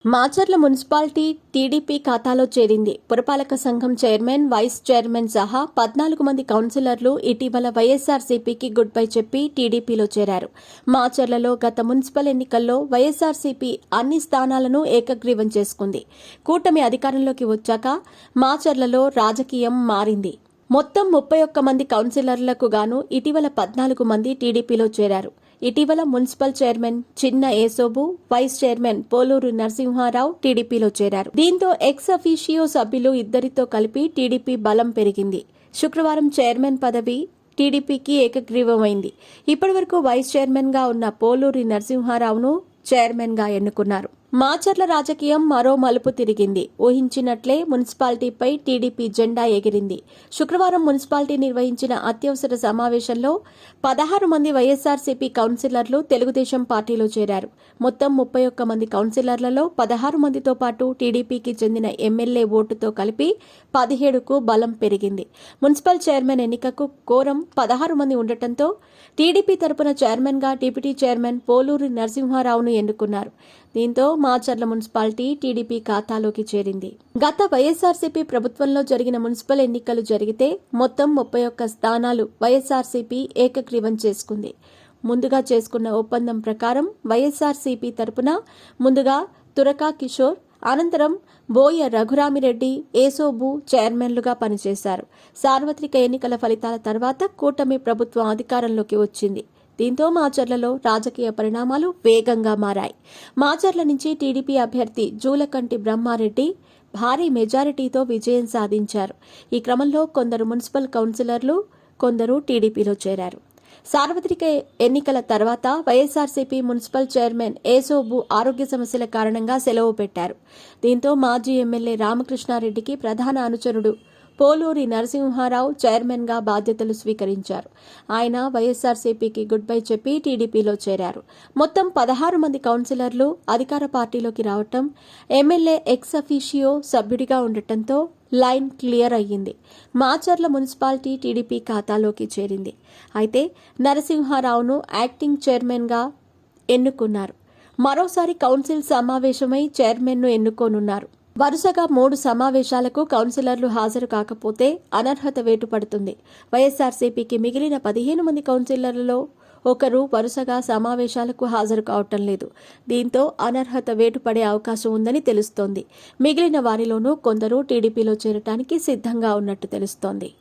Macherla municipality TDP ఖాతాలో చేరింది. పురపాలక సంఘం చైర్మన్, వైస్ చైర్మన్ సహా 14 మంది కౌన్సిలర్లు ఇటీవల వైఎస్ఆర్సీపీకి గుడ్ బై చెప్పి టీడీపీలో చేరారు. మాచర్లలో గత మున్సిపల్ ఎన్నికల్లో వైఎస్ఆర్సీపీ అన్ని స్థానాలను ఏకగ్రీవం చేసుకుంది. కూటమి అధికారంలోకి వచ్చాక మాచర్లలో రాజకీయం మారింది. మొత్తం 31 మంది కౌన్సిలర్లకు గాను ఇటీవల 14 మంది టీడీపీలో చేరారు. ఇటీవల మున్సిపల్ చైర్మన్ చిన్న ఏసోబు, వైస్ చైర్మన్ పోలూరు నరసింహారావు టీడీపీలో చేరారు. దీంతో ఎక్స్ అఫీషియో సభ్యులు ఇద్దరితో కలిపి టీడీపీ బలం పెరిగింది. శుక్రవారం చైర్మన్ పదవి టీడీపీకి ఏకగ్రీవమైంది. ఇప్పటివరకు వైస్ చైర్మన్ గా ఉన్న పోలూరి నరసింహారావును చైర్మన్ గా ఎన్నుకున్నారు. మాచర్ల రాజకీయం మరో మలుపు తిరిగింది. ఊహించినట్లే మున్సిపాలిటీపై టీడీపీ జెండా ఎగిరింది. శుక్రవారం మున్సిపాలిటీ నిర్వహించిన అత్యవసర సమావేశంలో 16 మంది వైఎస్ఆర్సీపీ కౌన్సిలర్లు తెలుగుదేశం పార్టీలో చేరారు. మొత్తం 31 మంది కౌన్సిలర్లలో 16 మందితో పాటు టీడీపీకి చెందిన ఎమ్మెల్యే ఓటుతో కలిపి 17కు బలం పెరిగింది. మున్సిపల్ చైర్మన్ ఎన్నికకు కోరం 16 మంది ఉండటంతో టీడీపీ తరపున చైర్మన్ గా డిప్యూటీ చైర్మన్ పోలూరి నరసింహారావును ఎన్నుకున్నారు. దీంతో మాచర్ల మున్సిపాలిటీ టీడీపీ ఖాతాలోకి చేరింది. గత వైఎస్ఆర్సీపీ ప్రభుత్వంలో జరిగిన మున్సిపల్ ఎన్నికలు జరిగితే మొత్తం 31 స్థానాలు వైఎస్ఆర్సీపీ ఏకగ్రీవం చేసుకుంది. ముందుగా చేసుకున్న ఒప్పందం ప్రకారం వైఎస్ఆర్సీపీ తరపున ముందుగా తురకా కిషోర్, అనంతరం బోయ రఘురామిరెడ్డి, ఏసోబు చైర్మన్లుగా పనిచేశారు. సార్వత్రిక ఎన్నికల ఫలితాల తర్వాత కూటమి ప్రభుత్వం అధికారంలోకి వచ్చింది. దీంతో మాచర్లలో రాజకీయ పరిణామాలు వేగంగా మారాయి. మాచర్ల నుంచి టీడీపీ అభ్యర్థి జూలకంటి బ్రహ్మారెడ్డి భారీ మెజారిటీతో విజయం సాధించారు. ఈ క్రమంలో కొందరు మున్సిపల్ కౌన్సిలర్లు, కొందరు టీడీపీలో చేరారు. సార్వత్రిక ఎన్నికల తర్వాత వైఎస్ఆర్సీపీ మున్సిపల్ చైర్మన్ ఏసోబు ఆరోగ్య సమస్యల కారణంగా సెలవు పెట్టారు. దీంతో మాజీ ఎమ్మెల్యే రామకృష్ణారెడ్డికి ప్రధాన అనుచరుడు పోలూరి నరసింహారావు చైర్మన్ గా బాధ్యతలు స్వీకరించారు. ఆయన వైఎస్ఆర్సీపీకి గుడ్ బై చెప్పి టీడీపీలో చేరారు. మొత్తం 16 మంది కౌన్సిలర్లు అధికార పార్టీలోకి రావటం, ఎమ్మెల్యే ఎక్స్ అఫీషియో సభ్యుడిగా ఉండటంతో లైన్ క్లియర్ అయ్యింది. మాచర్ల మున్సిపాలిటీ టీడీపీ ఖాతాలోకి చేరింది. అయితే నరసింహారావును యాక్టింగ్ చైర్మన్ గా ఎన్నుకున్నారు. మరోసారి కౌన్సిల్ సమావేశమై చైర్మన్ ను ఎన్నుకోనున్నారు. వరుసగా 3 సమావేశాలకు కౌన్సిలర్లు హాజరు కాకపోతే అనర్హత వేటు పడుతుంది. వైఎస్ఆర్సీపీకి మిగిలిన 15 మంది కౌన్సిలర్లలో ఒకరు వరుసగా సమావేశాలకు హాజరు కావటం లేదు. దీంతో అనర్హత వేటు పడే అవకాశం ఉందని తెలుస్తోంది. మిగిలిన వారిలోనూ కొందరు టీడీపీలో చేరటానికి సిద్ధంగా ఉన్నట్టు తెలుస్తోంది.